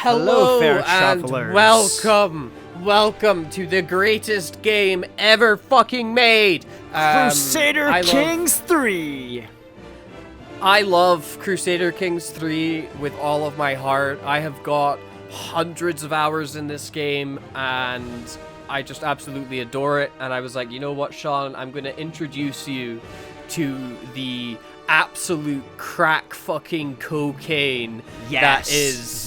Hello, fair and travelers. welcome to the greatest game ever fucking made. Crusader Kings 3. I love Crusader Kings 3 with all of my heart. I have got hundreds of hours in this game, and I just absolutely adore it. And I was like, you know what, Sean? I'm going to introduce you to the absolute crack fucking cocaine that is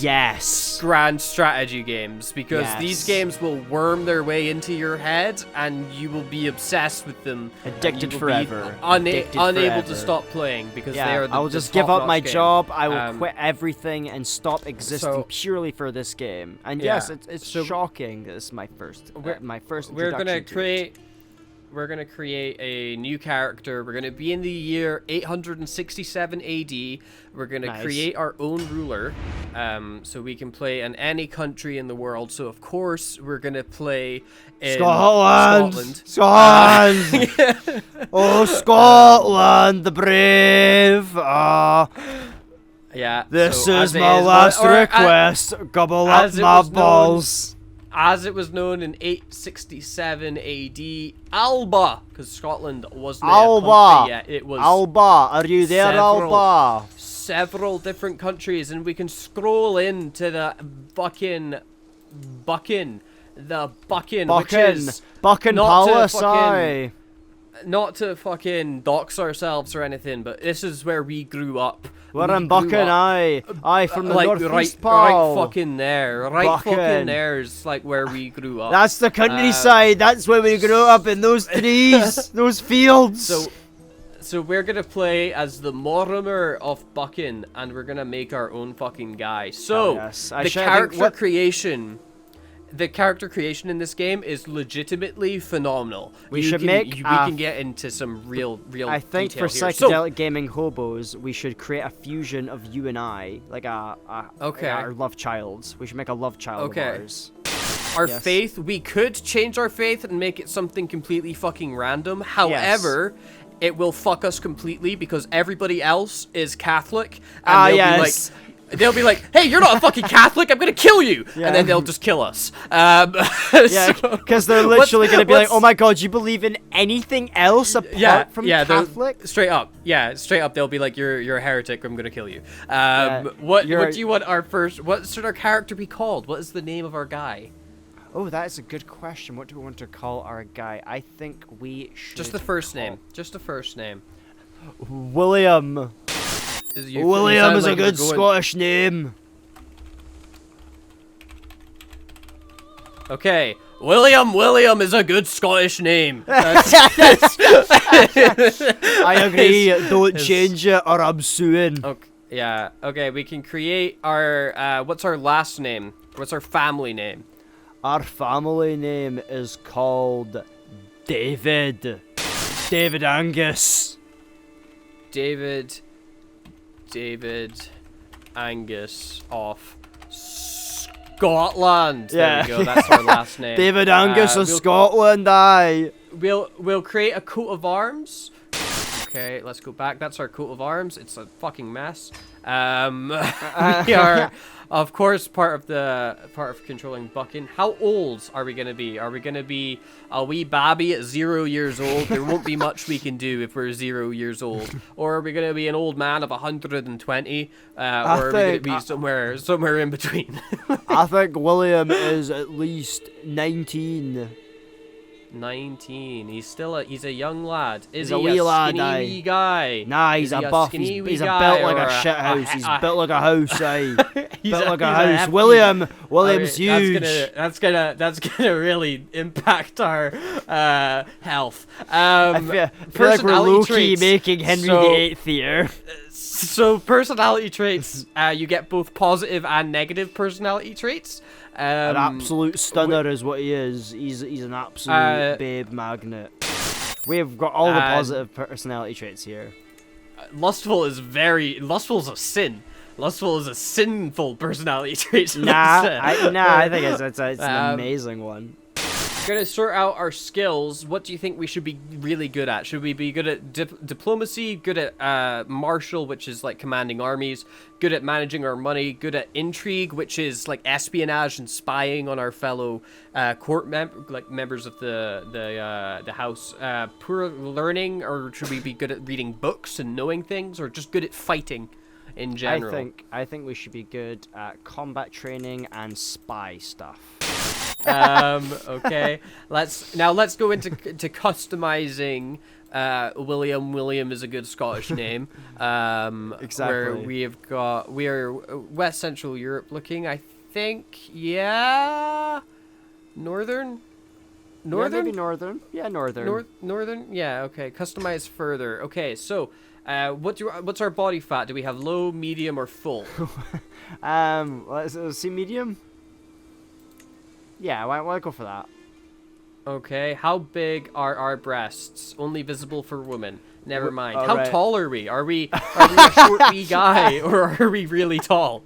grand strategy games, because these games will worm their way into your head and you will be obsessed with them, addicted forever, unable to stop playing, because they are I will just give up my job. I will quit everything and stop existing purely for this game. And yes, it's shocking that this is my first We're gonna create a new character. We're gonna be in the year 867 AD. We're gonna create our own ruler, so we can play in any country in the world. So of course we're gonna play in Scotland. Oh, Scotland, the brave. Yeah. This is my last request. Gobble up my balls. As it was known in 867 AD, Alba, because Scotland wasn't a country yet. It was Alba, are you there, Alba? Several different countries, and we can scroll into the Buchan, which is Buchan Palace, not to fucking dox ourselves or anything, but this is where we grew up. We're in Buchan, aye, from the northeast, right fucking there. Fucking there's like where we grew up. That's the countryside. That's where we grew up, in those trees, those fields. So we're gonna play as the Mortimer of Buchan, and we're gonna make our own fucking guy. So the character creation in this game is legitimately phenomenal. We can get into some real I think for psychedelic gaming hobos, we should create a fusion of you and I, like our love child. We should make a love child of ours. Our faith, we could change our faith and make it something completely fucking random. However, it will fuck us completely because everybody else is Catholic, and they'll be like, hey, you're not a fucking Catholic, I'm gonna kill you! And then they'll just kill us. Because they're literally gonna be like, oh my god, you believe in anything else apart from Catholic? Straight up, they'll be like, you're a heretic, I'm gonna kill you. What do you want what should our character be called? What is the name of our guy? Oh, that is a good question. What do we want to call our guy? I think we should... Just the first name. Just the first name. William. William is a good Scottish name. Okay, William is a good Scottish name. I agree. Don't change it or I'm suing. Okay, okay, we can create our, what's our last name? What's our family name? Our family name is called David. David Angus. David Angus of Scotland. There we go. That's our last name. David Angus of Scotland. Aye. We'll create a coat of arms. Okay, let's go back. That's our coat of arms. It's a fucking mess. We are, of course, part of controlling Buchan. How old are we gonna be? Are we gonna be a wee babby at 0 years old? There won't be much we can do if we're 0 years old. Or are we gonna be an old man of 120? Or are we gonna be somewhere in between? I think William is at least 19. 19. He's a young lad. Is he a wee lad, wee guy? Nah, he's a buff. He's built like a shit house. He's built like a house, aye. Built like a house. William's huge. That's gonna really impact our health. I feel like we're low-key making Henry VIII here. So personality traits, you get both positive and negative personality traits. An absolute stunner is what he is. He's an absolute babe magnet. We've got all the positive personality traits here. Lustful is a sin. Lustful is a sinful personality trait. I think it's an amazing one. Gonna sort out our skills. What do you think we should be really good at? Should we be good at diplomacy, good at martial, which is like commanding armies, good at managing our money, good at intrigue, which is like espionage and spying on our fellow members of the house, poor learning, or should we be good at reading books and knowing things, or just good at fighting in general? I think we should be good at combat training and spy stuff. Okay, let's go into customizing. William. William is a good Scottish name. Exactly. Where we are West Central Europe looking, I think. Yeah, northern. Yeah, maybe northern. Yeah, northern. Northern. Yeah. Okay. Customize further. Okay. So, what's our body fat? Do we have low, medium, or full? Let's see, medium. Yeah, why go for that? Okay, how big are our breasts? Only visible for women. Never mind. All How right. tall are we? Are we a short wee guy, or are we really tall?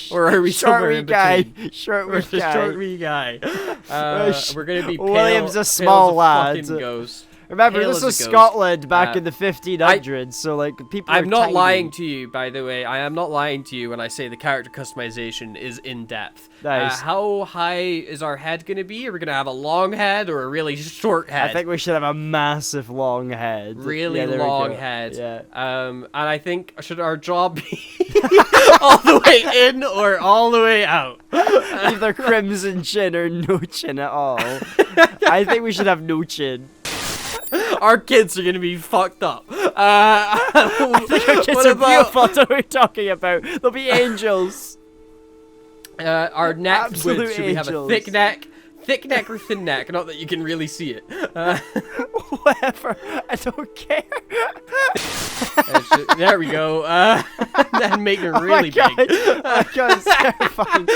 Or are we somewhere in between? Short We're wee the guy. short wee guy. We're gonna be pale. William's a pale small as a lad. fucking ghost. Remember, Pale this as a was ghost. Scotland back in the 1500s, so like people. I'm are not tiny. lying to you, by the way. I am not lying to you when I say the character customization is in depth. Nice. How high is our head going to be? Are we going to have a long head or a really short head? I think we should have a massive long head. Really Yeah, there we long go. head. Yeah. And I think, should our jaw be all the way in or all the way out? Either crimson chin or no chin at all. I think we should have no chin. Our kids are going to be fucked up. I think our kids are beautiful. What are we talking about? They'll be angels. Our neck Absolute width, should we have a angels. thick neck? Thick neck or thin neck? Not that you can really see it. Whatever. I don't care. There we go. Then make it really big. Oh my god, it's terrifying.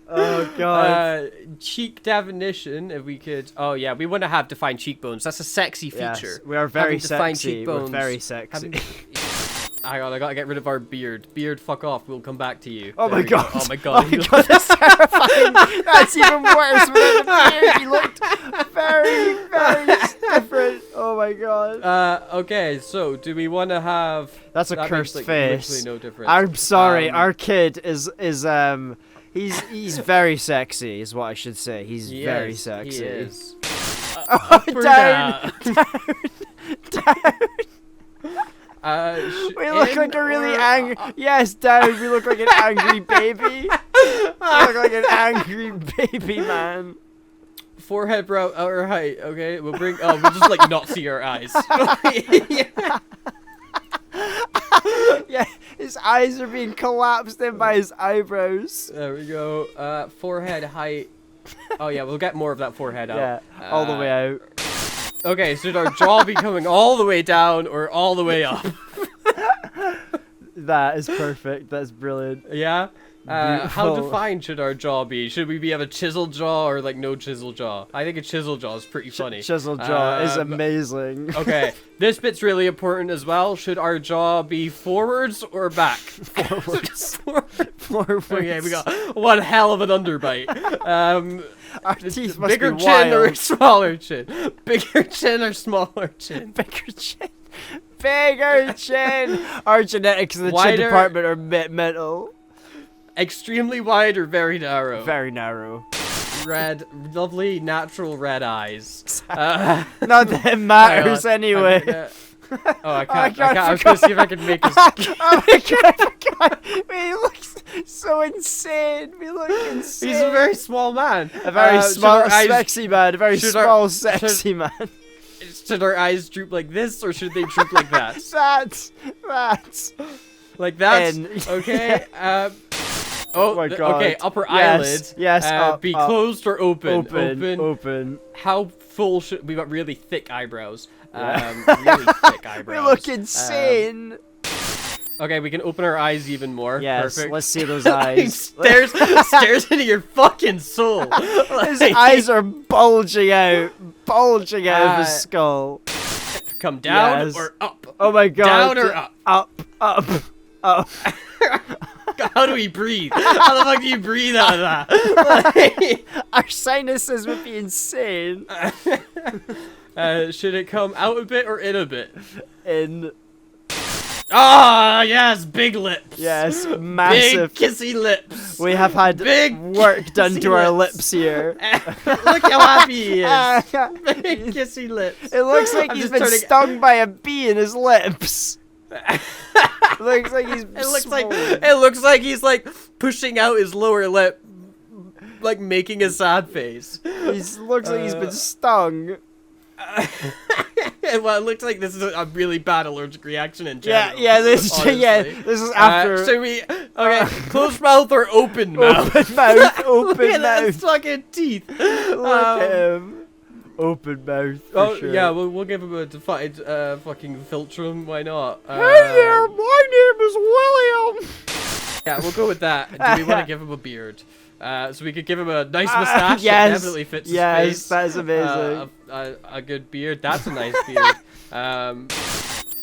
Oh god. Cheek definition, if we could. Oh yeah, we want to have defined cheekbones. That's a sexy feature. Yes, we are very Having defined sexy. We're cheekbones. very sexy. Hang on, I gotta get rid of our beard. Beard, fuck off. We'll come back to you. Oh There my we go. god. Oh my god. Oh my god, that's terrifying. That's even worse. Without the beard, he looked very, very different. Oh my god. Okay, so do we want to have? That's a that cursed makes, like, face. literally no difference. I'm sorry. Our kid is he's very sexy, is what I should say. He's very sexy. He is. Oh, down. We look like a really angry. Yes, down. We look like an angry baby. We look like an angry baby man. Forehead, brow, outer height. Okay, we'll bring. Oh, we'll just like not see our eyes. Yeah. Yeah, his eyes are being collapsed in by his eyebrows. There we go. Forehead height. Oh yeah, we'll get more of that forehead out. Yeah, all the way out. Okay, should our jaw be coming all the way down or all the way up? That is perfect. That's brilliant. Yeah. How Beautiful. defined should our jaw be? Should we have a chiseled jaw or like no chisel jaw? I think a chiseled jaw is pretty funny. Chisel jaw is amazing. Okay, this bit's really important as well. Should our jaw be forwards or back? Forwards. Forwards. Okay, we got one hell of an underbite. Our teeth must bigger be chin or wild. smaller chin? Bigger chin or smaller chin? Bigger chin. Bigger chin. Our genetics in the Wider. chin department are mental. Extremely wide or very narrow? Very narrow. Red, lovely natural red eyes. Not that it matters anyway. I can't. God, I was gonna see if I could make us. Oh my god, I forgot. We look so insane. We look insane. He's a very small man. A very small, should our eyes- sexy man. A very should small, our- sexy man. Should our eyes droop like this, or should they droop like that? That's. Like that? N. Okay. Oh my god. Okay, upper Yes, eyelid. yes, up, be up. closed or open? Open. How full should we got? Really thick eyebrows. Yeah. Really thick We eyebrows. look insane. Okay, we can open our eyes even more. Yes, Perfect. let's see those eyes. stares into your fucking soul. His eyes are bulging out of his skull. Come down Yes. or up. Oh my god. Down or up. Up. How do we breathe? How the fuck do you breathe out of that? Our sinuses would be insane. Should it come out a bit or in a bit? In. Ah, yes, big lips. Yes, massive. Big kissy lips. We have had big work done to our lips here. Look how happy he is. Big kissy lips. It looks like he's been stung by a bee in his lips. It looks like he's. It looks like he's like pushing out his lower lip, like making a sad face. He looks like he's been stung. Well, it looks like this is a really bad allergic reaction in general. This is after. So closed mouth or open mouth? Open mouth, open Look at his fucking teeth. Look at him. Open mouth. Sure. Yeah, we'll give him a defined fucking Filtrum. Why not? Hey there, my name is William. Yeah, we'll go with that. Do we want to give him a beard? So we could give him a nice mustache that definitely fits his face. Yes, that is amazing. A good beard. That's a nice beard.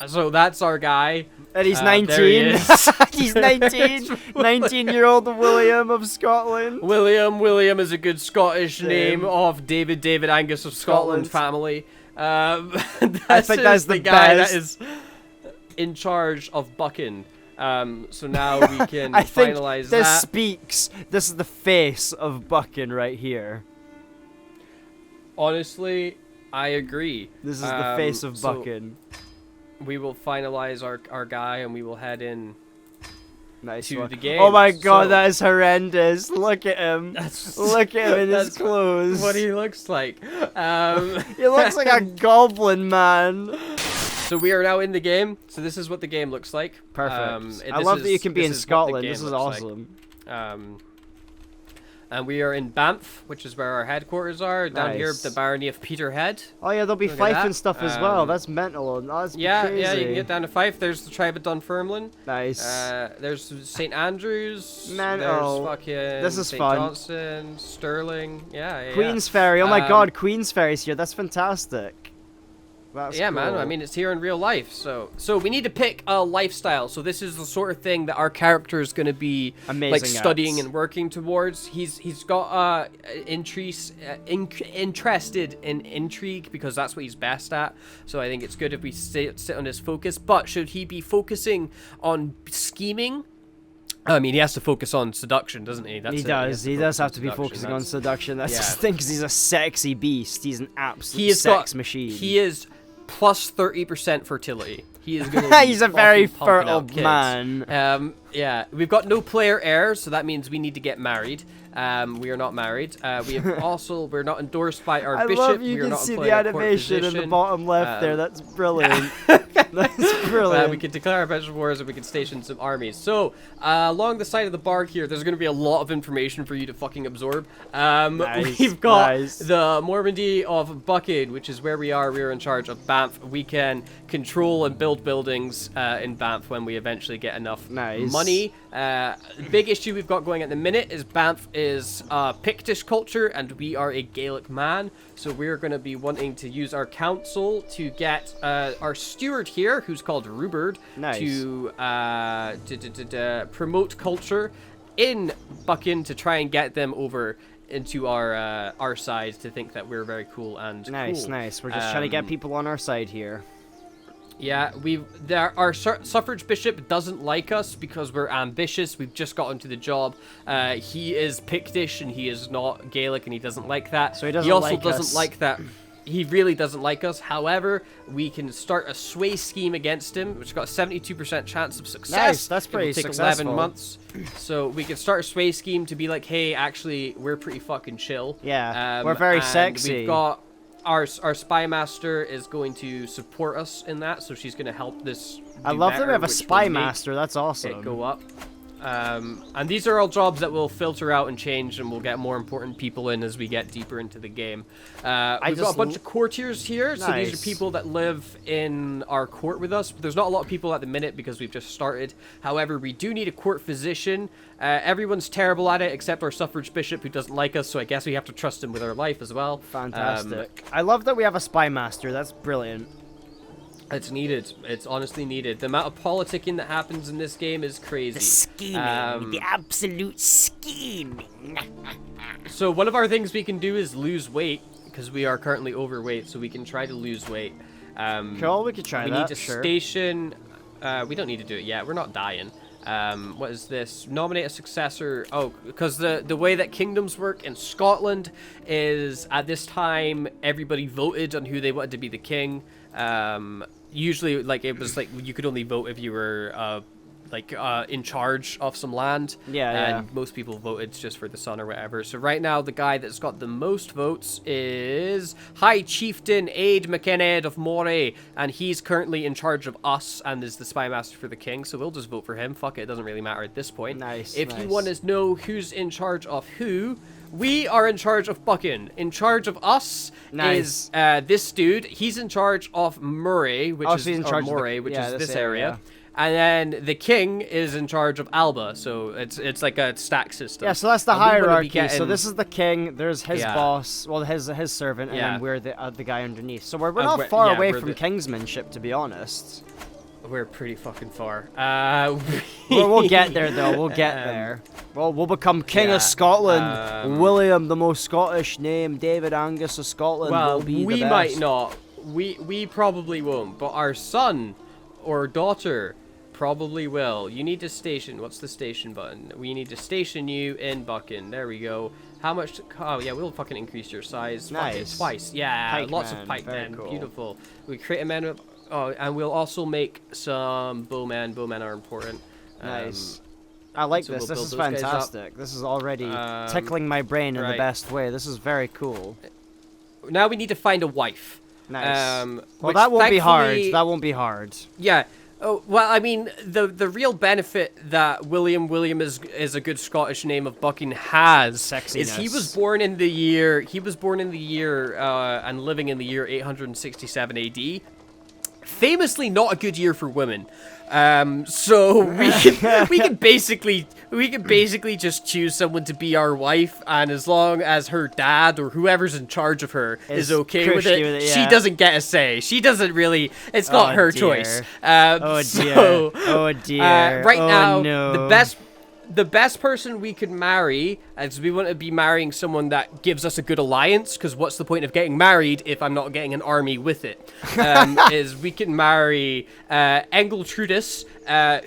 So that's our guy. And he's 19. There he is. He's 19. 19-year-old William of Scotland. William is a good Scottish name of David Angus of Scotland family. I think that's the guy best. that is in charge of Bucking. So now we can I think finalize this that. speaks. This is the face of Bucking right here. Honestly, I agree. This is the face of Bucking. We will finalize our guy and we will head in to the game. Oh my god, that is horrendous. Look at him. Look at him in his clothes. What he looks like. He looks like a goblin man. So we are now in the game. So this is what the game looks like. Perfect. I love that you can be in Scotland. This is awesome. And we are in Banff, which is where our headquarters are. Down here, the Barony of Peterhead. Oh yeah, there'll be Fife and stuff as well. That's mental. That's yeah, crazy. Yeah, you can get down to Fife. There's the tribe of Dunfermline. Nice. There's St There's fucking this is St. fun. Johnson, Stirling. Yeah. Queensferry. Oh my god, Queensferry's here. That's fantastic. That's cool. Man. I mean, it's here in real life. So we need to pick a lifestyle. So this is the sort of thing that our character is going to be like studying and working towards. He's got interested in intrigue because that's what he's best at. So I think it's good if we sit on his focus. But should he be focusing on scheming? I mean, he has to focus on seduction, doesn't he? He does have to be focusing on seduction. That's the thing, because he's a sexy beast. He's an absolute sex machine. He is plus 30% fertility. He is gonna He's a very fertile man. Yeah, we've got no player heirs, so that means we need to get married. We are not married. We're not endorsed by our bishop. I love you can see the animation in the bottom left there. That's brilliant. That's brilliant. We can declare our bench wars and we can station some armies. So, along the side of the bar here, there's going to be a lot of information for you to fucking absorb. We've got the Normandy of Bucking, which is where we are. We're in charge of Banff. We can control and build buildings in Banff when we eventually get enough money. Big issue we've got going at the minute is Banff is Pictish culture and we are a Gaelic man, so we're going to be wanting to use our council to get our steward here, who's called Ruberd, to promote culture in Bucking, to try and get them over into our side, to think that we're very cool and nice. We're just trying to get people on our side here. Yeah, our suffrage bishop doesn't like us because we're ambitious. We've just got into the job. He is Pictish and he is not Gaelic, and he doesn't like that. So he also doesn't like that. He really doesn't like us. However, we can start a sway scheme against him, which got a 72% chance of success. Nice, that's pretty successful. Take 11 months. So we can start a sway scheme to be like, hey, actually, we're pretty fucking chill. Yeah, we're very sexy. We've got our spy master is going to support us in that, so she's going to help this. I love that we have a spy master. That's awesome. Go up. And these are all jobs that will filter out and change, and we'll get more important people in as we get deeper into the game. We've got a bunch of courtiers here, so these are people that live in our court with us. There's not a lot of people at the minute because we've just started. However, we do need a court physician. Everyone's terrible at it except our suffrage bishop, who doesn't like us, so I guess we have to trust him with our life as well. Fantastic. I love that we have a spy master. That's brilliant. It's needed. It's honestly needed. The amount of politicking that happens in this game is crazy. The scheming, the absolute scheming. So one of our things we can do is lose weight, because we are currently overweight, so we can try to lose weight. Cool, we could try that, We need to sure. station... we don't need to do it yet. We're not dying. What is this? Nominate a successor. Oh, because the way that kingdoms work in Scotland is, at this time, everybody voted on who they wanted to be the king. Usually, like, it was like you could only vote if you were in charge of some land. And most people voted just for the son or whatever. So right now, the guy that's got the most votes is High Chieftain Aid McKenna of Moray, and he's currently in charge of us and is the spy master for the king. So we'll just vote for him. Fuck it, it doesn't really matter at this point. Nice. If you want to know who's in charge of who, we are in charge of Buchan. In charge of us is this dude. He's in charge of Moray, which is this area. And then the king is in charge of Alba, so it's like a stack system. Yeah, so that's the hierarchy. So this is the king. There's his boss, well, his servant, and then we're the guy underneath. So we're not far away from kingsmanship, to be honest. We're pretty fucking far. We'll get there, though. We'll get there. Well, we'll become king of Scotland. William, the most Scottish name. David Angus of Scotland will be the best. We might not. We probably won't. But our son or daughter probably will. You need to station. What's the station button? We need to station you in Buchan. There we go. How much? Oh yeah, we'll fucking increase your size. Nice. Twice. Yeah, pike lots man. of pikemen. Cool. Beautiful. We create a man of. Oh, and we'll also make some bowmen. Bowmen are important. Nice. I like this. This is fantastic. This is already tickling my brain in the best way. This is very cool. Now we need to find a wife. Nice. Well, that won't be hard. That won't be hard. Yeah. Oh, well, I mean, the real benefit that William is a good Scottish name of Buchan has Sexiness. Is he was born in the year and living in the year 867 AD. Famously not a good year for women. So we can basically just choose someone to be our wife, and as long as her dad or whoever's in charge of her is okay with it, she doesn't get a say. She doesn't really. It's not her choice. Oh dear. Right now, no. the best person we could marry, as we want to be marrying someone that gives us a good alliance, because what's the point of getting married if I'm not getting an army with it? Is we can marry Engeltrudis,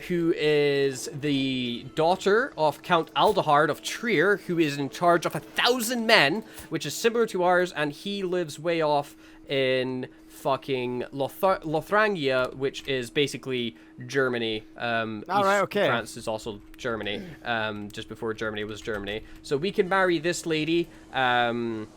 who is the daughter of Count Aldehard of Trier, who is in charge of 1,000 men, which is similar to ours, and he lives way off in fucking Lothrangia, which is basically Germany. France is also Germany, just before Germany was Germany. So we can marry this lady, and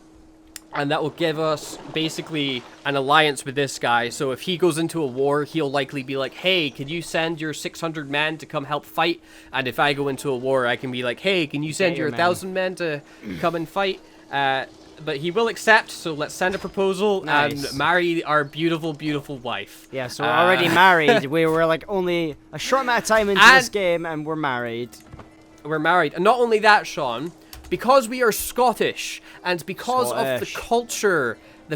that will give us basically an alliance with this guy. So if he goes into a war, he'll likely be like, hey, can you send your 600 men to come help fight? And if I go into a war, I can be like, hey, can you send your 1,000 men to come and fight? But he will accept, so let's send a proposal and marry our beautiful, beautiful wife. Yeah, so we're already married. We were like only a short amount of time into this game, and we're married. We're married. And not only that, Sean, because we are Scottish, and because of the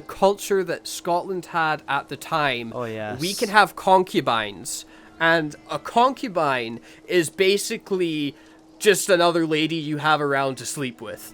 culture that Scotland had at the time, we can have concubines. And a concubine is basically just another lady you have around to sleep with.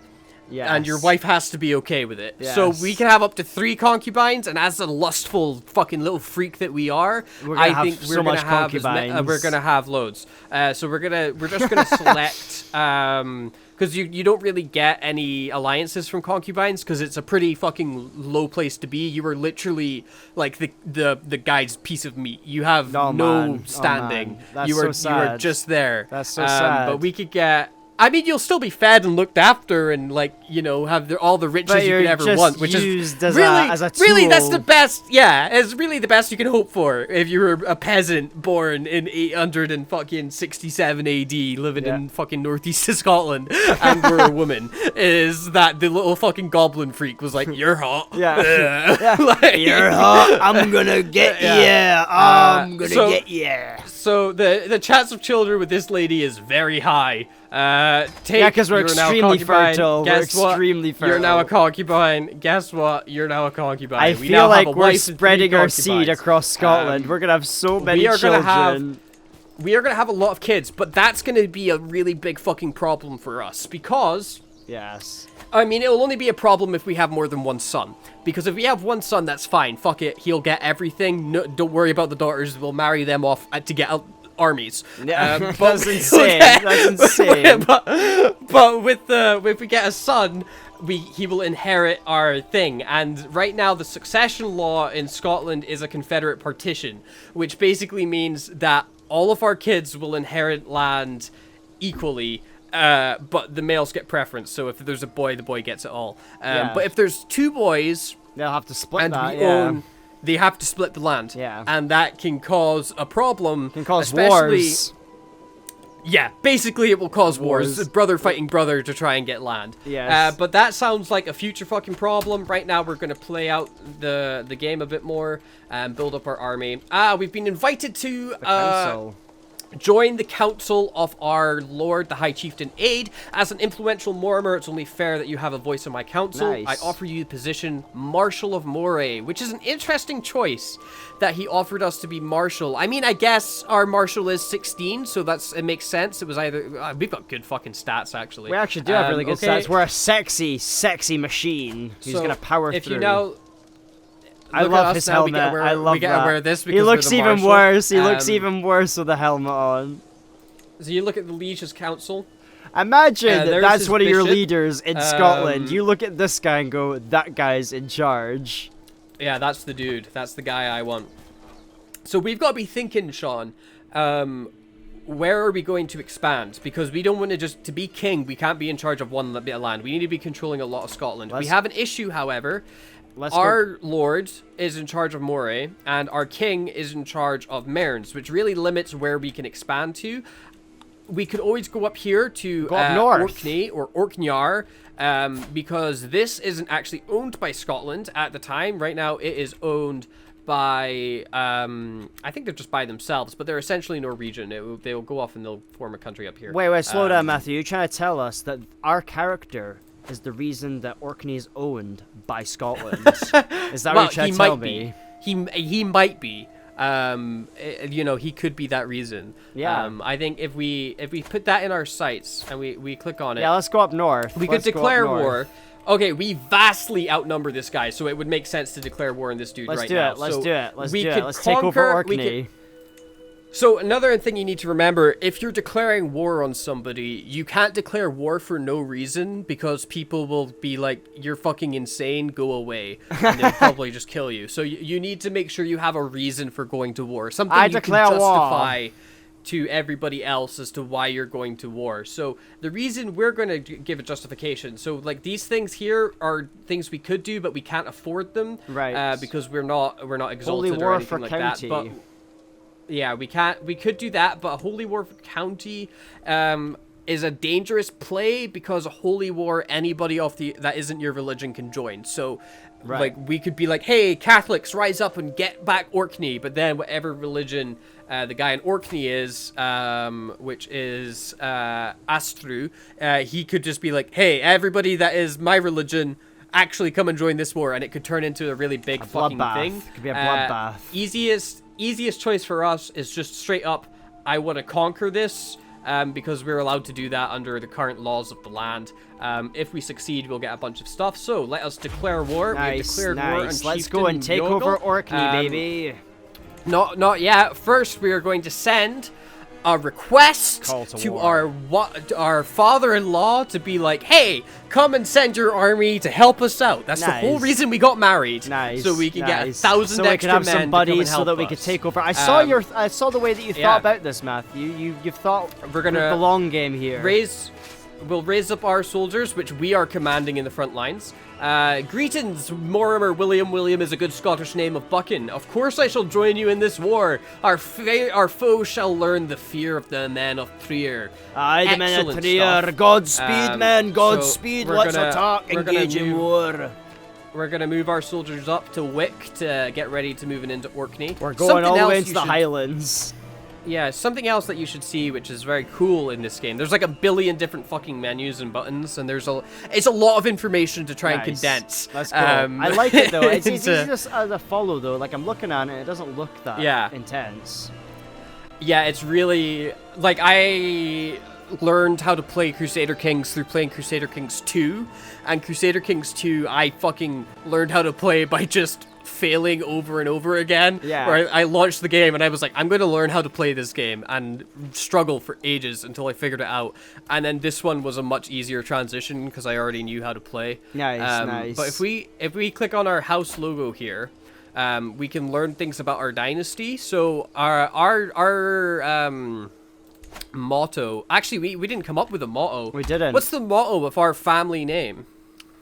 Yes. And your wife has to be okay with it. Yes. So we can have up to 3 concubines, and as a lustful fucking little freak that we are, I think we're gonna have loads. So we're just gonna select because you don't really get any alliances from concubines because it's a pretty fucking low place to be. You are literally like the guy's piece of meat. You have no standing. You are just there. That's so sad. But we could get. I mean, you'll still be fed and looked after, and have all the riches you could ever want, which is really that's the best. Yeah, it's really the best you can hope for if you're a peasant born in 867 AD, living in fucking northeast of Scotland, and were a woman. Is that the little fucking goblin freak was like, "You're hot, you're hot. I'm gonna get you. I'm gonna get you." So the chance of children with this lady is very high. Yeah, because we're you're now a extremely concubine. fertile. Guess We're what? extremely fertile. You're now a concubine. Guess what? You're now a concubine. I We feel now like have a we're wife and 3 spreading our seed concubines. across Scotland. We're gonna have so many children. We are gonna have a lot of kids, but that's gonna be a really big fucking problem for us because. Yes. I mean, it'll only be a problem if we have more than one son. Because if we have one son, that's fine. Fuck it. He'll get everything. No, don't worry about the daughters. We'll marry them off to get out armies. Yeah, that's insane. That's insane. but if we get a son, he will inherit our thing. And right now, the succession law in Scotland is a Confederate partition, which basically means that all of our kids will inherit land equally. But the males get preference, so if there's a boy, the boy gets it all. But if there's 2 boys, they'll have to split and that, we own, they have to split the land. Yeah. And that can cause a problem. Can cause especially, wars. Yeah, basically it will cause wars. Brother fighting brother to try and get land. Yes. But that sounds like a future fucking problem. Right now we're going to play out the game a bit more and build up our army. We've been invited to... The council. Join the council of our Lord, the High Chieftain Aid. As an influential Mortimer, it's only fair that you have a voice in my council. Nice. I offer you the position Marshal of Moray, which is an interesting choice that he offered us to be Marshal. I mean, I guess our Marshal is 16, so it makes sense. It was either... we've got good fucking stats, actually. We actually do have really good okay. stats. We're a sexy, sexy machine who's going to power if through. You now... I love his helmet. I love that. We gotta wear this because he looks we're the even Marshal. worse. He looks even worse with the helmet on. So you look at the Liege's council. Imagine that's one of your bishop. leaders in Scotland. You look at this guy and go, that guy's in charge. Yeah, that's the dude. That's the guy I want. So we've got to be thinking, Sean, where are we going to expand? Because we don't want to be king, we can't be in charge of one bit of land. We need to be controlling a lot of Scotland. We have an issue, however. Our lord is in charge of Moray, and our king is in charge of Mearns, which really limits where we can expand to. We could always go up here to Orkney or Orkneyar, because this isn't actually owned by Scotland at the time. Right now, it is owned by, I think they're just by themselves, but they're essentially Norwegian. They'll go off and they'll form a country up here. Wait, slow down, Matthew. You're trying to tell us that our character is the reason that Orkney is owned by Scotland. Is that what you're trying to tell me? He might be. You know, he could be that reason. Yeah. I think if we put that in our sights and we click on it. Yeah, let's go up north. We could declare war. Okay, we vastly outnumber this guy, so it would make sense to declare war on this dude right now. Let's do it. Let's Let's take over Orkney. So another thing you need to remember, if you're declaring war on somebody, you can't declare war for no reason, because people will be like, you're fucking insane, go away. And they'll probably just kill you. So you need to make sure you have a reason for going to war. Something you can justify to everybody else as to why you're going to war. So the reason we're going to give a justification. So like these things here are things we could do, but we can't afford them. Right. Because we're not exalted Holy or war anything for like county. that. But yeah, we could do that, but Holy War County is a dangerous play, because a Holy War, anybody that isn't your religion can join. So, like, we could be like, hey, Catholics, rise up and get back Orkney, but then whatever religion the guy in Orkney is, which is Astru, he could just be like, hey, everybody that is my religion, actually come and join this war, and it could turn into a really big fucking thing. It could be a bloodbath. Easiest choice for us is just straight up, I want to conquer this, because we're allowed to do that under the current laws of the land. If we succeed, we'll get a bunch of stuff. So let us declare war. Nice, we have declared war on Let's go and take over Orkney, baby. Not yet. First, we are going to send a request to our father-in-law to be like, hey, come and send your army to help us out. That's the whole reason we got married. So we can get 1,000 extra men some buddies to come and help so that we us. could take over. I saw the way that you thought about this, Matthew. You've thought we're gonna the long game here. We'll raise up our soldiers, which we are commanding in the front lines. Greetings, Mortimer William. William is a good Scottish name of Buchan. Of course I shall join you in this war. Our foe shall learn the fear of the men of Trier. Aye, the men of Trier. Godspeed, men. Godspeed. So Let's attack. Engage in war. We're going to move our soldiers up to Wick to get ready to move into Orkney. We're going all the way into the Highlands. Yeah, something else that you should see, which is very cool in this game. There's like a billion different fucking menus and buttons, and it's a lot of information to try and condense. That's cool. I like it though. It's easy to follow though. Like I'm looking at it, it doesn't look that intense. Yeah, it's really like I learned how to play Crusader Kings through playing Crusader Kings 2, and Crusader Kings 2 I fucking learned how to play by just failing over and over again. Yeah. Where I launched the game and I was like, I'm going to learn how to play this game, and struggle for ages until I figured it out. And then this one was a much easier transition because I already knew how to play. Nice. But if we click on our house logo here, we can learn things about our dynasty. So our motto. Actually, we didn't come up with a motto. We didn't. What's the motto of our family name?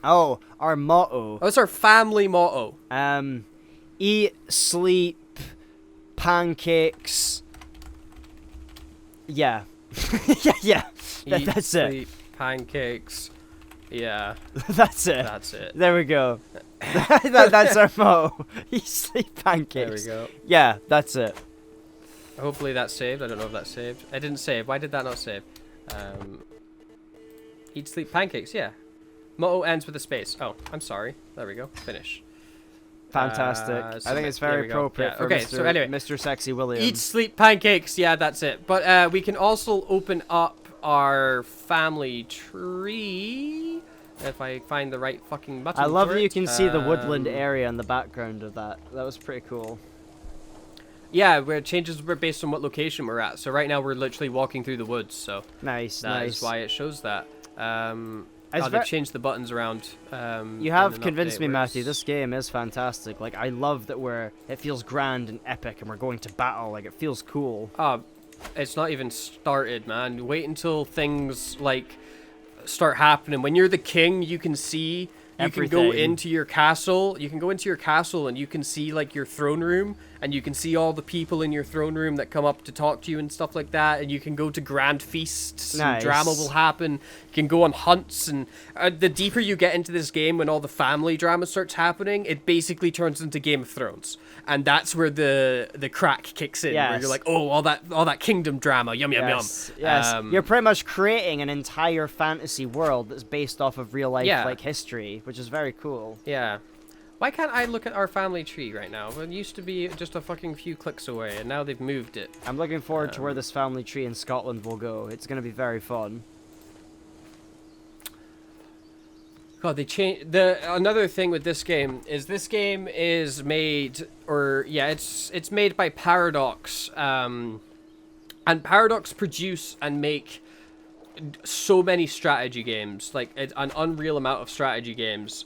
Oh, our motto. What's our family motto? Eat, sleep, pancakes. Yeah. yeah. Eat, That's sleep, it. pancakes. Yeah. That's it. That's it. There we go. That's our motto. Eat, sleep, pancakes. There we go. Yeah, that's it. Hopefully that's saved. I don't know if that's saved. It didn't save. Why did that not save? Eat, sleep, pancakes. Yeah. Motto ends with a space. Oh, I'm sorry. There we go. Finish. Fantastic. I think it's very appropriate for okay, Mr. So anyway, Mr. Sexy William. Eat, sleep, pancakes. Yeah, that's it. But we can also open up our family tree. If I find the right fucking button. I love for that you it. can see the woodland area in the background of that. That was pretty cool. Yeah, where it changes based on what location we're at. So right now we're literally walking through the woods. So nice. That is why it shows that. They've changed the buttons around. You have convinced me, Matthew. This game is fantastic. Like, I love that it feels grand and epic, and we're going to battle. Like, it feels cool. It's not even started, man. Wait until things like start happening. When you're the king, you can see. You can go into your castle. You can go into your castle, and you can see like your throne room, and you can see all the people in your throne room that come up to talk to you and stuff like that. And you can go to grand feasts. Nice. And drama will happen. You can go on hunts, and the deeper you get into this game, when all the family drama starts happening, it basically turns into Game of Thrones, and that's where the crack kicks in. Yes. Where you're like, oh, all that kingdom drama, yum yum yum. Yes. You're pretty much creating an entire fantasy world that's based off of real life like history, which is very cool. Yeah. Why can't I look at our family tree right now? It used to be just a fucking few clicks away, and now they've moved it. I'm looking forward to where this family tree in Scotland will go. It's going to be very fun. God, they changed another thing with this game is made, it's made by Paradox, and Paradox produce and make so many strategy games, like an unreal amount of strategy games.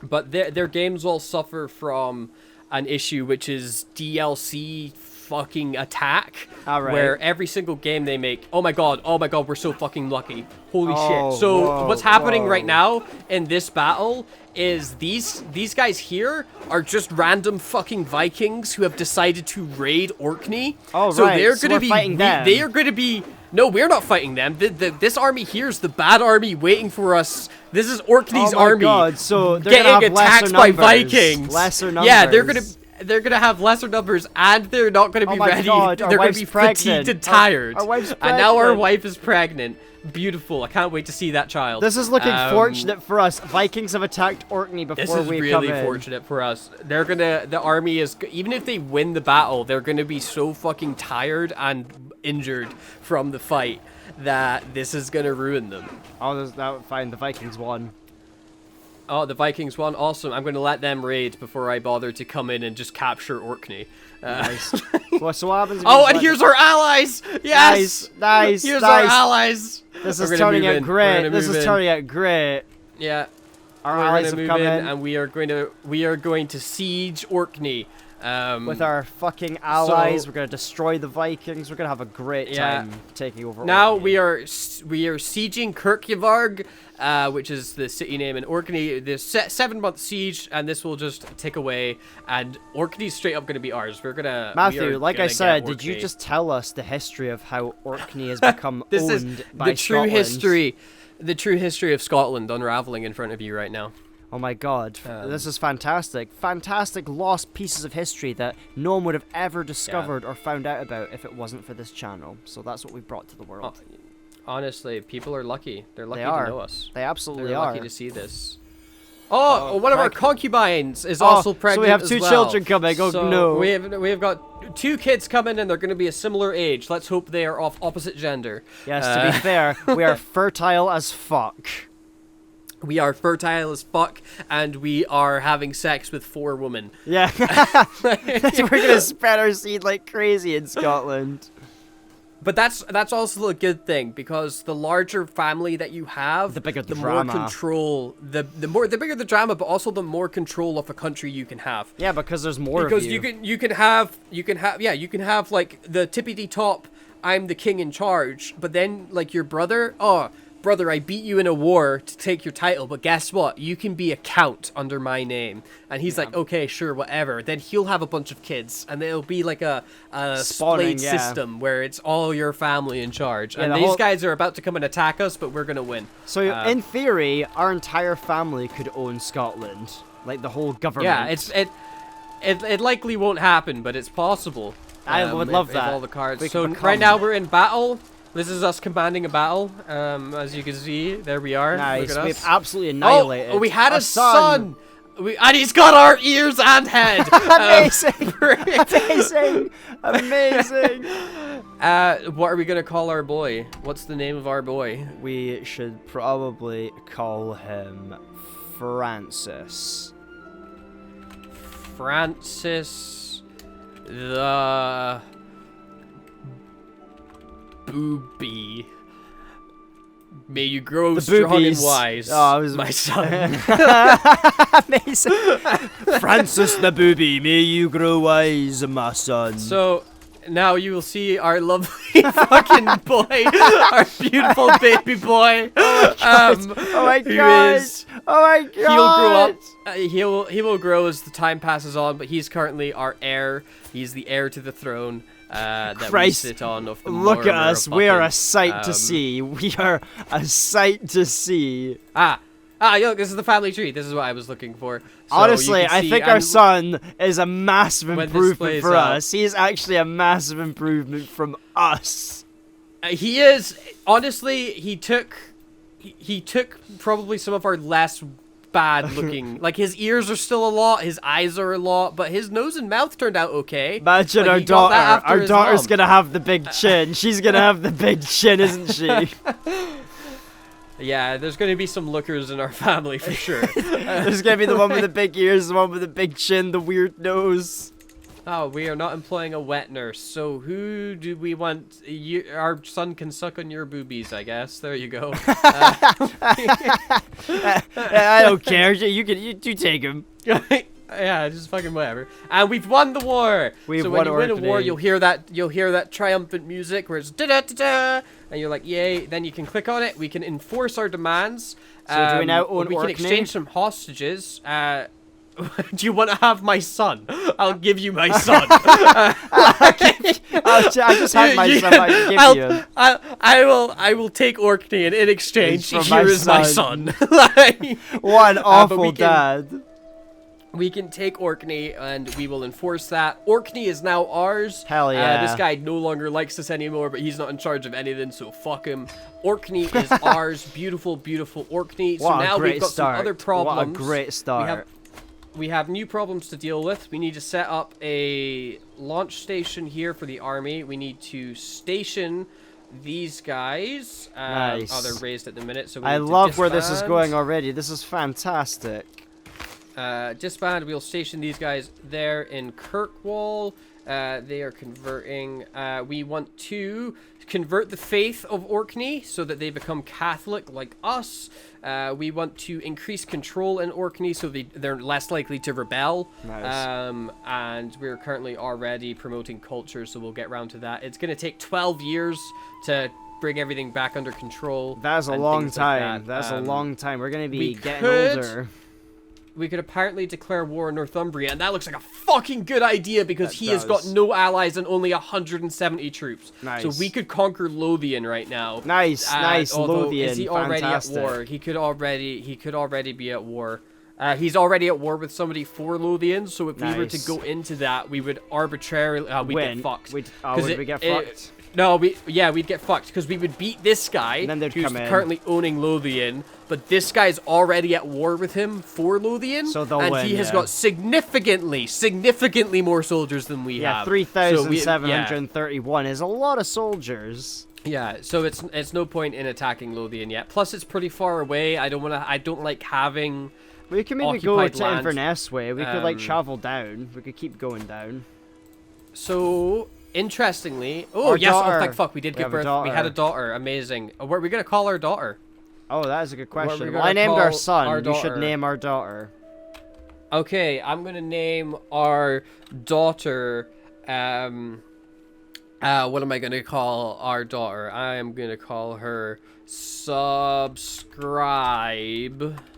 But their games all suffer from an issue, which is DLC fucking attack. All right. Where every single game they make, oh my god, we're so fucking lucky. Holy shit. So what's happening right now in this battle is these guys here are just random fucking Vikings who have decided to raid Orkney. Oh, so right. They're So gonna we're fighting them. They are going to be... No, we're not fighting them. This army here is the bad army waiting for us. This is Orkney's army. Oh my god, so they're getting gonna have attacked by Vikings. Lesser numbers. Yeah, they're gonna have lesser numbers, and they're not gonna be ready. God, they're gonna be fatigued and tired. Our wife's pregnant. And now our wife is pregnant. Beautiful. I can't wait to see that child. This is looking fortunate for us. Vikings have attacked Orkney before we come in. This is really fortunate for us. The army is, even if they win the battle, they're gonna be so fucking tired and injured from the fight that this is gonna ruin them. Oh, fine. The Vikings won. Oh, the Vikings won. Awesome. I'm going to let them raid before I bother to come in and just capture Orkney. Nice. Well, so what happens? And here's our allies. Yes. Nice. Here's our allies. This is turning out great. This is turning out great. Yeah. Our allies have come in, and we are going to siege Orkney. With our fucking allies, we're gonna destroy the Vikings. We're gonna have a great time taking over. Now Orkney. we are sieging Kirkjavarg, which is the city name in Orkney. This 7-month siege, and this will just tick away, and Orkney's straight up gonna be ours. Matthew, like I said, did you just tell us the history of how Orkney has become this owned is by the true Scotland? The true history of Scotland unraveling in front of you right now. Oh my god, this is fantastic. Fantastic lost pieces of history that no one would have ever discovered or found out about if it wasn't for this channel. So that's what we brought to the world. Honestly, people are lucky. They're lucky They are. to know us. They absolutely They're are. lucky to see this. Oh, one of our concubines is Oh, also pregnant. so we have as two well. children coming. Oh So no. we have got 2 kids coming, and they're going to be a similar age. Let's hope they are of opposite gender. Yes, to be fair, we are fertile as fuck. We are fertile as fuck, and we are having sex with 4 women. Yeah. We're gonna spread our seed like crazy in Scotland. But that's also a good thing, because the larger family that you have, The bigger the more drama. control, the bigger the drama, but also the more control of a country you can have. Yeah, because there's more Because of you can have like the tippity top, I'm the king in charge, but then like your brother, brother, I beat you in a war to take your title, but guess what? You can be a count under my name. And he's like, okay, sure, whatever. Then he'll have a bunch of kids, and it'll be like a Spawning, splayed system where it's all your family in charge. And the these whole- guys are about to come and attack us, but we're gonna win. So in theory, our entire family could own Scotland, like the whole government. Yeah, it likely won't happen, but it's possible. I would love if that. all the cards. We So could become- right now we're in battle. This is us commanding a battle. As you can see, there we are. Nice. Look at We've us. absolutely annihilated. Oh, we had a son. son. And he's got our ears and head. Amazing. Amazing. Amazing. What are we gonna call our boy? What's the name of our boy? We should probably call him Francis. Francis the Booby. May you grow The strong boobies. and wise, my son. Amazing. Francis the Booby, may you grow wise, my son. So now you will see our lovely fucking boy, our beautiful baby boy. Oh my who god. is- Oh my god. He'll grow up. He will grow as the time passes on, but he's currently our heir. He's the heir to the throne that Christ, we sit on. Of the Look at murmur us. of We are a Buchan. sight to see. We are a sight to see. Look, this is the family tree. This is what I was looking for. So Honestly, you can I see- think our and son is a massive when this improvement plays for out- us. He is actually a massive improvement from us. He is honestly. He took probably some of our less bad looking. Like his ears are still a lot, his eyes are a lot, but his nose and mouth turned out okay. Imagine Like, our he got that daughter. after Our his daughter's mom. gonna have the big chin. She's gonna have the big chin, isn't she? Yeah, there's going to be some lookers in our family for sure. There's gonna be the one with the big ears, the one with the big chin, the weird nose. Oh, we are not employing a wet nurse. So who do we want? Our son can suck on your boobies, I guess. There you go. I don't care. You take him. Yeah, just fucking whatever. And we've won the war. We've so won when you win a war, Orkney. you'll hear that triumphant music where it's da da da da, and you're like, yay! Then you can click on it. We can enforce our demands. So do we now own We can Orkney? exchange some hostages. Do you want to have my son? I'll give you my son. I just had my son. I can give you. I will take Orkney, and in exchange, From here my is my son. son. Like, What an but awful we can- dad. We can take Orkney, and we will enforce that. Orkney is now ours. Hell yeah. This guy no longer likes us anymore, but he's not in charge of anything, so fuck him. Orkney is ours. Beautiful, beautiful Orkney. So What a now great we've got start. some other problems. What a great start. We have new problems to deal with. We need to set up a launch station here for the army. We need to station these guys. Nice. Oh, they're raised at the minute, so we I need to love where this is disband. going already. This is fantastic. Disband, we'll station these guys there in Kirkwall. They are converting. We want to convert the faith of Orkney so that they become Catholic like us. We want to increase control in Orkney so they're less likely to rebel. Nice. And we're currently already promoting culture, so we'll get around to that. It's going to take 12 years to bring everything back under control. That's a and long things like time. that. That's a long time. We're gonna be we getting could- older. We could apparently declare war on Northumbria, and that looks like a fucking good idea because That he has got does. no allies and only 170 troops. Nice. So we could conquer Lothian right now. Nice, nice, Although, Lothian. is he already Fantastic. at war? He could already be at war. He's already at war with somebody for Lothian, so if we were to Nice. go into that, we would arbitrarily we'd get fucked. Would 'Cause we get fucked? No, we'd get fucked because we would beat this guy And then they'd who's come in. currently owning Lothian, but this guy's already at war with him for Lothian, So they'll and win, he has yeah. got significantly more soldiers than we Yeah, have. 3,731 is a lot of soldiers. Yeah, so it's no point in attacking Lothian yet. Plus, it's pretty far away. I don't like having. We could maybe go occupied to land. Inverness way. We could like Um, travel down. We could keep going down. So interestingly, oh Our yes, daughter. oh thank fuck, we did We give have a birth. We had a daughter. daughter. Amazing. What are we gonna call our daughter? Oh, that is a good What are we question. gonna Well, I named our call son. our You should daughter? name our daughter. Okay, I'm gonna name our daughter. What am I gonna call our daughter? I am gonna call her Subscribe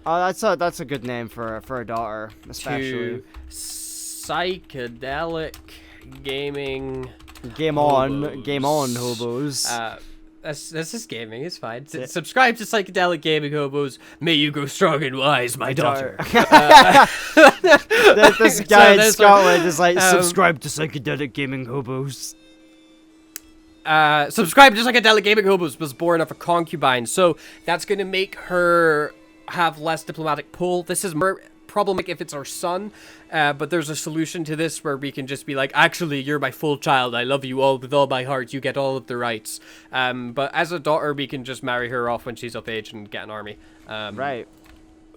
Oh, that's a good name for a daughter, especially. to Psychedelic Gaming. Game Hobos. on, hobos. That's just gaming. It's fine. Subscribe to Psychedelic Gaming Hobos. May you grow strong and wise, my daughter. This guy in there's Scotland is like, um, subscribe to Psychedelic Gaming Hobos. Subscribe to Psychedelic Gaming Hobos was born of a concubine, so that's gonna make her have less diplomatic pull. This is more problematic if it's our son, but there's a solution to this where we can just be like, actually, you're my full child. I love you all with all my heart. You get all of the rights. But as a daughter, we can just marry her off when she's of age and get an army. Right.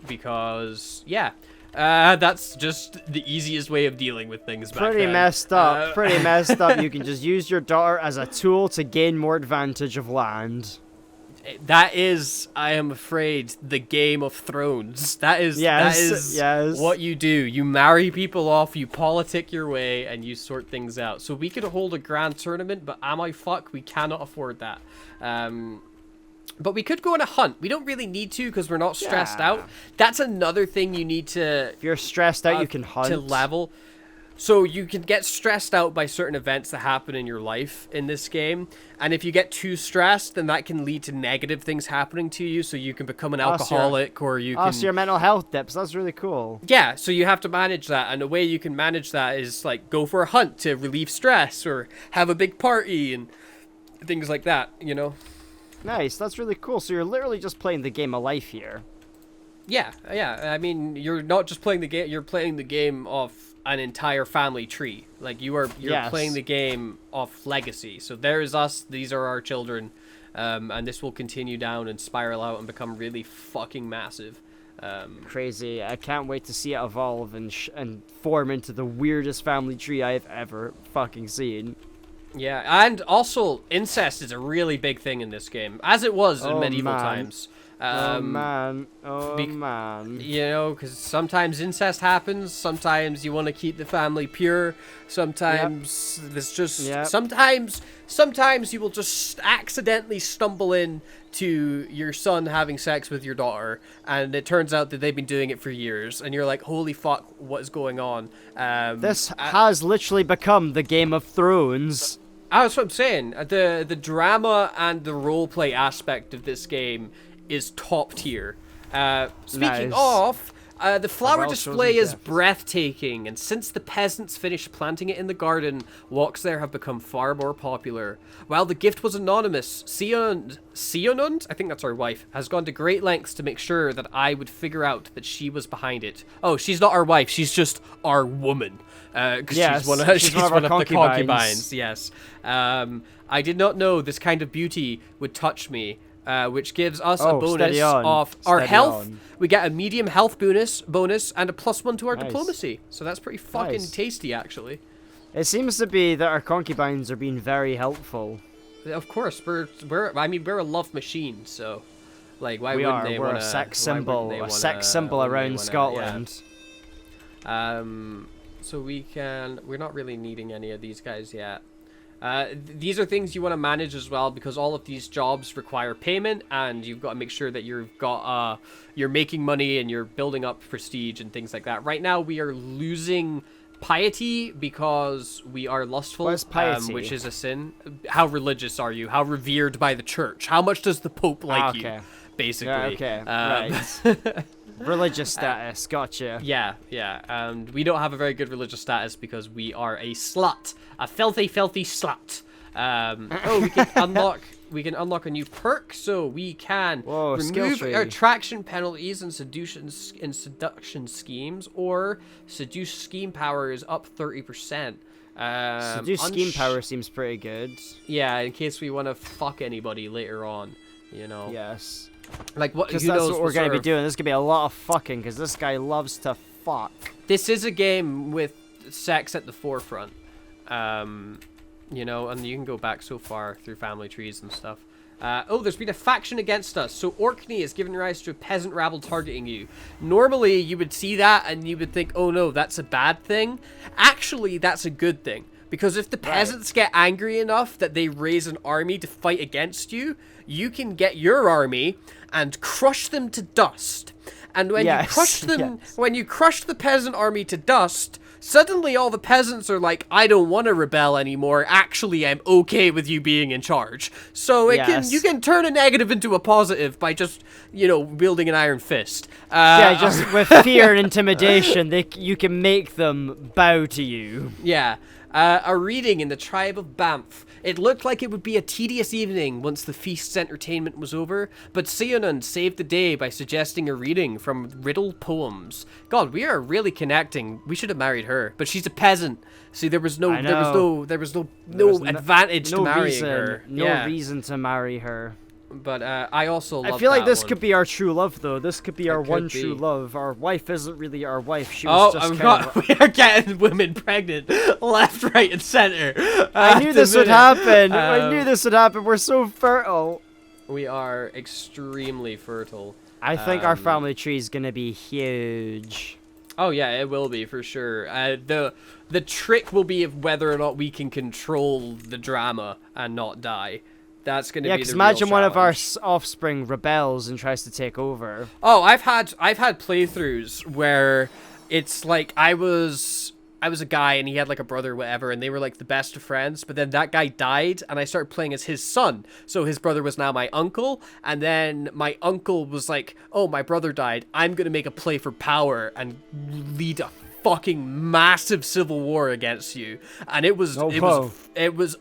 Because, yeah. That's just the easiest way of dealing with things back Pretty then. messed up. Pretty messed up. You can just use your daughter as a tool to gain more advantage of land. That is, I am afraid, the Game of Thrones. That is Yes. what you do. You marry people off, you politic your way, and you sort things out. So we could hold a grand tournament, but am I fuck? We cannot afford that. But we could go on a hunt. We don't really need to because we're not stressed Yeah. out. That's another thing you need to If you're stressed out, you can hunt. to level. So you can get stressed out by certain events that happen in your life in this game. And if you get too stressed, then that can lead to negative things happening to you. So you can become an so you're- alcoholic or you can... So your mental health dips. That's really cool. Yeah, so you have to manage that. And the way you can manage that is like go for a hunt to relieve stress or have a big party and things like that, you know? Nice. That's really cool. So you're literally just playing the game of life here. Yeah. I mean, you're not just playing the game, you're playing the game of an entire family tree. Like you're Yes. playing the game of legacy. So there is us, these are our children, and this will continue down and spiral out and become really fucking massive. Crazy. I can't wait to see it evolve and form into the weirdest family tree I've ever fucking seen. Yeah, and also incest is a really big thing in this game, as it was in Oh, medieval man. times. Oh man. bec- Man. You know, because sometimes incest happens. Sometimes you want to keep the family pure. Sometimes there's just Yep. sometimes you will just accidentally stumble in to your son having sex with your daughter, and it turns out that they've been doing it for years, and you're like, holy fuck, what is going on? This has literally become the Game of Thrones. That's what I'm saying. The drama and the roleplay aspect of this game is top tier. Speaking Nice. of, the flower well-chosen display is gift. breathtaking, and since the peasants finished planting it in the garden, walks there have become far more popular. While the gift was anonymous, Sionund, I think that's our wife, has gone to great lengths to make sure that I would figure out that she was behind it. Oh, she's not our wife, she's just our woman. Because Yes, she's one of, she's one of our the concubines. concubines. Yes. I did not know this kind of beauty would touch me, which gives us a Oh, bonus steady on. of our Steady health. on. We get a medium health bonus, and a +1 to our Nice. diplomacy. So that's pretty fucking Nice. tasty, actually. It seems to be that our concubines are being very helpful. Of course, we're a love machine, so like why we wouldn't are. they We're wanna, a sex why wouldn't symbol. they A wanna- sex symbol wouldn't they around wanna- Scotland. Yeah. So we're not really needing any of these guys yet. These are things you want to manage as well, because all of these jobs require payment, and you've got to make sure that you're making money and you're building up prestige and things like that. Right now we are losing piety because we are lustful, What is piety? which is a sin. How religious are you? How revered by the church? How much does the Pope like Okay. you? Basically. Yeah, okay. Um, Right. Religious status, gotcha. Yeah, and we don't have a very good religious status because we are a slut. A filthy, filthy slut. We can unlock a new perk, so we can remove attraction penalties and seduction schemes, or seduce scheme power is up 30%. Seduce scheme power seems pretty good. Yeah, in case we want to fuck anybody later on, you know. Yes. Like what? Because that's what we're gonna be doing. This is gonna be a lot of fucking, because this guy loves to fuck. This is a game with sex at the forefront. You know, and you can go back so far through family trees and stuff. There's been a faction against us. So Orkney has given rise to a peasant rabble targeting you. Normally, you would see that and you would think, oh no, that's a bad thing. Actually, that's a good thing. Because if the peasants get angry enough that they raise an army to fight against you, you can get your army and crush them to dust. And when you crush them, when you crush the peasant army to dust, suddenly all the peasants are like, I don't want to rebel anymore. Actually, I'm okay with you being in charge. So you can turn a negative into a positive by just, you know, wielding an iron fist. Just with fear and intimidation, you can make them bow to you. Yeah. A reading in the tribe of Banff. It looked like it would be a tedious evening once the feast's entertainment was over, but Seonan saved the day by suggesting a reading from riddle poems. God, we are really connecting. We should have married her, but she's a peasant. See, there was no advantage to marrying her. No reason to marry her. But I also love I feel like this could be our true love, though. This could be our one true love. Our wife isn't really our wife. She was just we are getting women pregnant left, right, and center. I knew this would happen. I knew this would happen. We're so fertile. We are extremely fertile. I think our family tree is gonna be huge. Oh yeah, it will be for sure. The trick will be of whether or not we can control the drama and not die. That's going to be the real imagine one of our challenge. offspring rebels and tries to take over. Oh, I've had playthroughs where it's like I was a guy and he had like a brother or whatever, and they were like the best of friends, but then that guy died and I started playing as his son. So his brother was now my uncle, and then my uncle was like, oh, my brother died. I'm going to make a play for power and lead a fucking massive civil war against you. And it was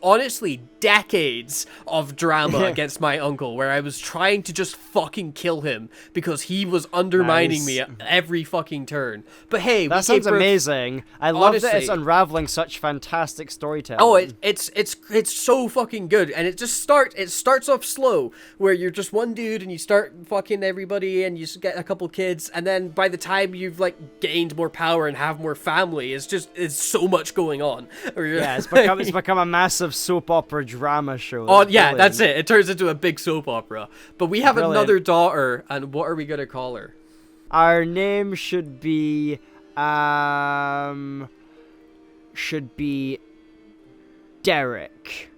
honestly decades of drama against my uncle, where I was trying to just fucking kill him because he was undermining me at every fucking turn. But hey, that sounds amazing. I love that it's unraveling such fantastic storytelling. Oh, it's so fucking good, and it starts off slow, where you're just one dude and you start fucking everybody and you get a couple kids, and then by the time you've like gained more power and have more family, it's so much going on. Yeah, it's become a massive soap opera drama show. Oh yeah, that's it. It turns into a big soap opera. But we have another daughter, and what are we gonna call her? Our name should be Derek.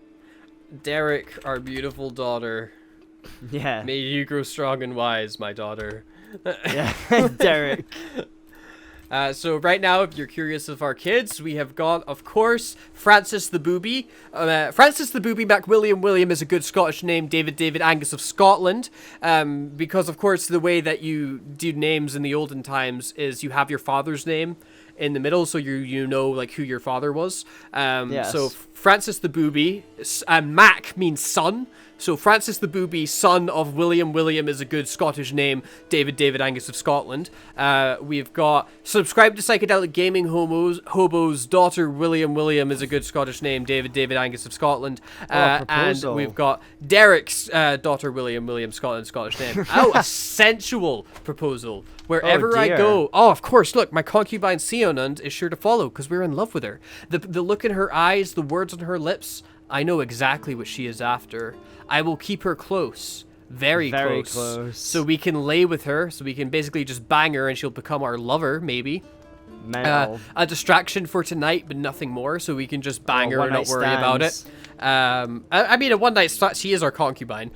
Derek, our beautiful daughter. Yeah. May you grow strong and wise, my daughter. Yeah, Derek. So right now, if you're curious of our kids, we have got, of course, Francis the Booby. Francis the Booby William is a good Scottish name. David Angus of Scotland. Because, of course, the way that you do names in the olden times is you have your father's name in the middle, so you know like who your father was. Yes. So Francis the Booby, Mac means son. So Francis the Booby, son of William. William is a good Scottish name. David Angus of Scotland. We've got subscribe to Psychedelic Gaming Hobos, daughter William is a good Scottish name. David Angus of Scotland. And we've got Derek's daughter William Scotland, Scottish name. Oh, a sensual proposal. Wherever I go. Oh, of course. Look, my concubine Seonund is sure to follow because we're in love with her. The look in her eyes, the words on her lips. I know exactly what she is after. I will keep her close. Very close. So we can lay with her. So we can basically just bang her and she'll become our lover, maybe. A distraction for tonight, but nothing more. So we can just bang her and not worry about it. I mean, a one night stand, she is our concubine.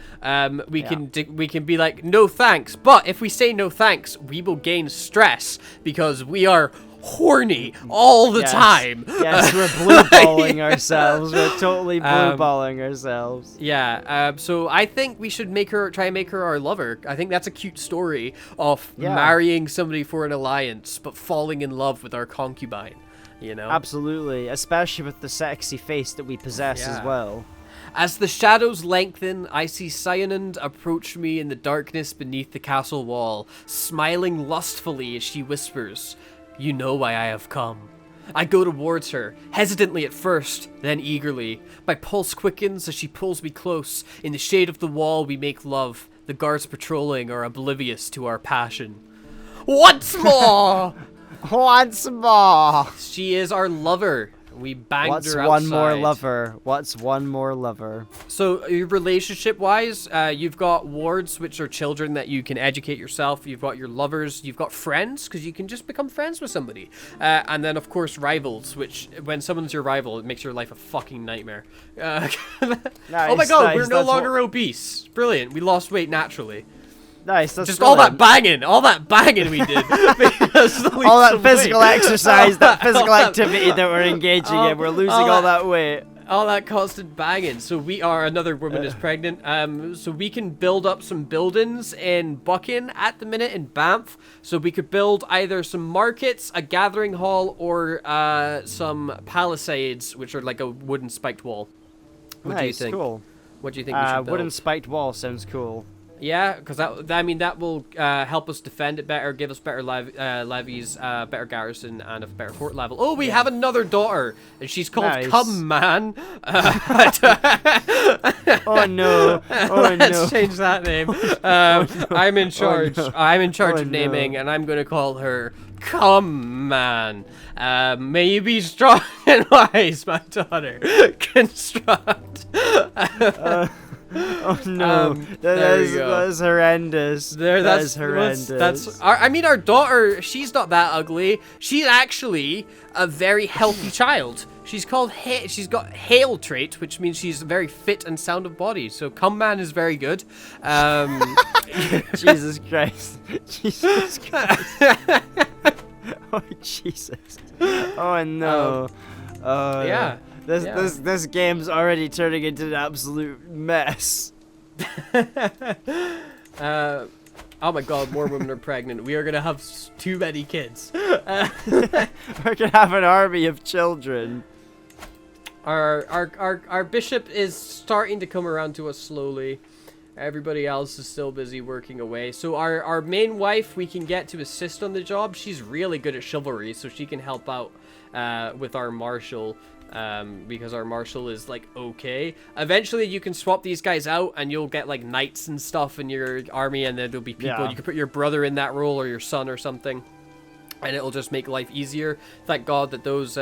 We can be like, no thanks. But if we say no thanks, we will gain stress because we are horny all the time. Yes, we're blue-balling ourselves. We're totally blue-balling ourselves. Yeah, so I think we should try and make her our lover. I think that's a cute story of marrying somebody for an alliance, but falling in love with our concubine, you know? Absolutely, especially with the sexy face that we possess as well. As the shadows lengthen, I see Cyanand approach me in the darkness beneath the castle wall, smiling lustfully as she whispers, "You know why I have come." I go towards her, hesitantly at first, then eagerly. My pulse quickens as she pulls me close. In the shade of the wall we make love. The guards patrolling are oblivious to our passion. Once more! Once more! She is our lover. We banged What's her outside. one more lover? What's one more lover? So, relationship-wise, you've got wards, which are children that you can educate yourself. You've got your lovers. You've got friends, because you can just become friends with somebody. And then, of course, rivals, which, when someone's your rival, it makes your life a fucking nightmare. Nice, oh my god, nice, we're no that's longer obese. Brilliant. We lost weight naturally. Nice, that's just brilliant. all that banging we did. All that physical exercise, that physical activity that we're engaging in, we're losing all that weight. All that constant banging. So another woman is pregnant. So we can build up some buildings in Buchan at the minute in Banff. So we could build either some markets, a gathering hall, or some palisades, which are like a wooden spiked wall. What do you think? Cool. What do you think we should build? Wooden spiked wall sounds cool. Yeah, because that will help us defend it better, give us better levies, better garrison, and a better fort level. Oh, we have another daughter, and she's called Come Man. Oh no! Oh Let's change that name. I'm in charge. I'm in charge of naming, and I'm gonna call her Come Man. May you be strong and wise, my daughter. Construct. Oh no, that is horrendous. That's horrendous. I mean, our daughter, she's not that ugly. She's actually a very healthy child. She's got Hale trait, which means she's very fit and sound of body. So Come Man is very good. Jesus Christ. Jesus Christ. Oh Jesus. Oh no. Yeah. This game's already turning into an absolute mess. Oh my god, more women are pregnant. We are gonna have too many kids. We're gonna have an army of children. Our bishop is starting to come around to us slowly. Everybody else is still busy working away. So our main wife we can get to assist on the job. She's really good at chivalry, so she can help out with our marshal. Because our marshal is like okay. Eventually you can swap these guys out and you'll get like knights and stuff in your army, and then there'll be people you can put your brother in that role or your son or something, and it'll just make life easier. Thank God that those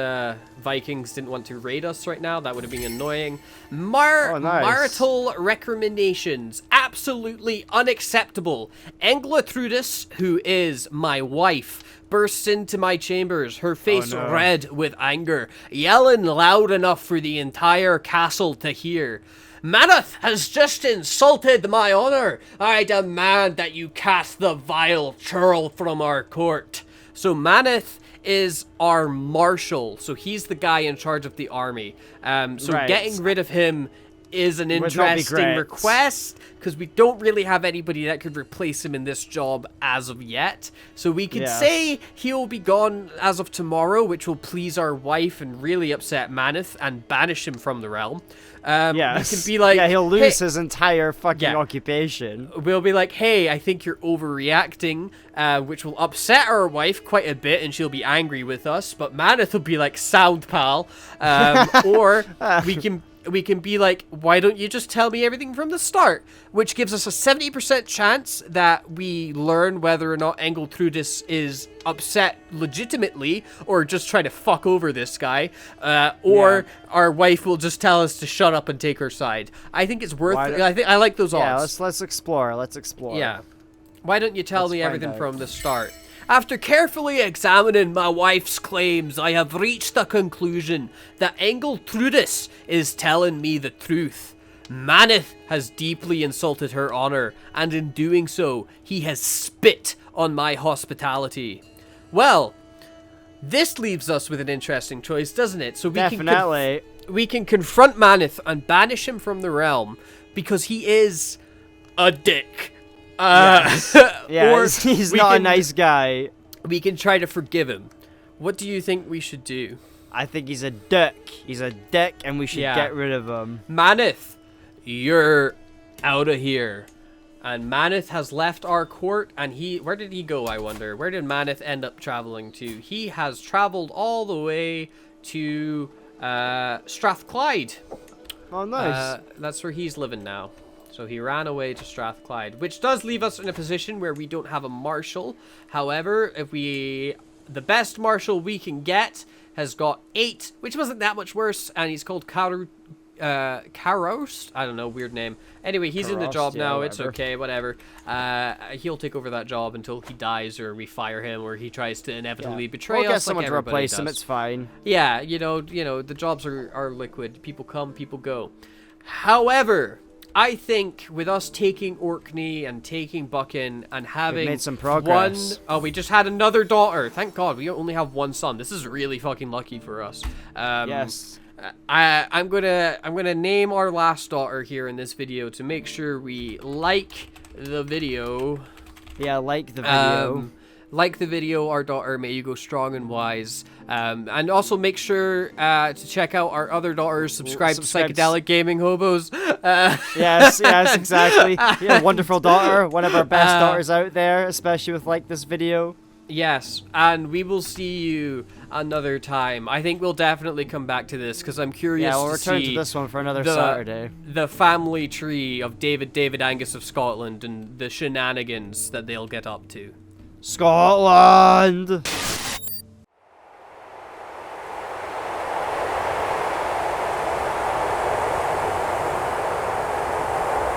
Vikings didn't want to raid us right now. That would have been annoying. Marital recriminations. Absolutely unacceptable. Englatrudis, who is my wife, bursts into my chambers, her face red with anger, yelling loud enough for the entire castle to hear. Manath has just insulted my honor. I demand that you cast the vile churl from our court. So Manath is our marshal, so he's the guy in charge of the army. Getting rid of him is an interesting request, because we don't really have anybody that could replace him in this job as of yet. So we could say he'll be gone as of tomorrow, which will please our wife and really upset Manath and banish him from the realm. We can be like, he'll lose his entire fucking occupation. We'll be like, hey, I think you're overreacting, which will upset our wife quite a bit, and she'll be angry with us. But Manath will be like, sound pal. Or we can be like, why don't you just tell me everything from the start? Which gives us a 70% chance that we learn whether or not Englatrudis is upset legitimately or just trying to fuck over this guy. Or our wife will just tell us to shut up and take her side. I think it's worth it. I like those odds. Yeah, let's explore. Let's explore. Yeah. Why don't you tell me everything from the start? After carefully examining my wife's claims, I have reached the conclusion that Englatrudis is telling me the truth. Manath has deeply insulted her honor, and in doing so, he has spit on my hospitality. Well, This leaves us with an interesting choice, doesn't it? So we Definitely. we can confront Maneth and banish him from the realm because he is a dick. Yes. Yeah, or he's we not a can- nice guy. We can try to forgive him. What do you think we should do? I think he's a dick. He's a dick, and we should Yeah. get rid of him. Maneth, you're out of here. And Maneth has left our court, and where did he go, I wonder? Where did Maneth end up traveling to? He has traveled all the way to Strathclyde. Oh, nice. That's where he's living now. So he ran away to Strathclyde, which does leave us in a position where we don't have a marshal. However, the best marshal we can get has got 8, which wasn't that much worse, and he's called Karos. I don't know, weird name. Anyway, he's in the Karos, job yeah, now. whatever. It's okay, whatever. He'll take over that job until he dies, or we fire him, or he tries to inevitably betray We'll get us. someone like to everybody replace him. does. It's fine. Yeah, you know, the jobs are liquid. People come, people go. However, I think with us taking Orkney and taking Buchan and having made some progress. we just had another daughter. Thank God, we only have one son. This is really fucking lucky for us. Yes. I'm gonna name our last daughter here in this video to make sure we like the video. Yeah, like the video. Like the video, our daughter, may you go strong and wise. And also make sure to check out our other daughters, subscribe to Psychedelic Gaming Hobos. Yes, exactly. Yeah, wonderful daughter. One of our best daughters out there, especially with like this video. Yes, and we will see you another time. I think we'll definitely come back to this because I'm curious Yeah, we'll to return see to this one for another Saturday. the family tree of David Angus of Scotland and the shenanigans that they'll get up to. Scotland!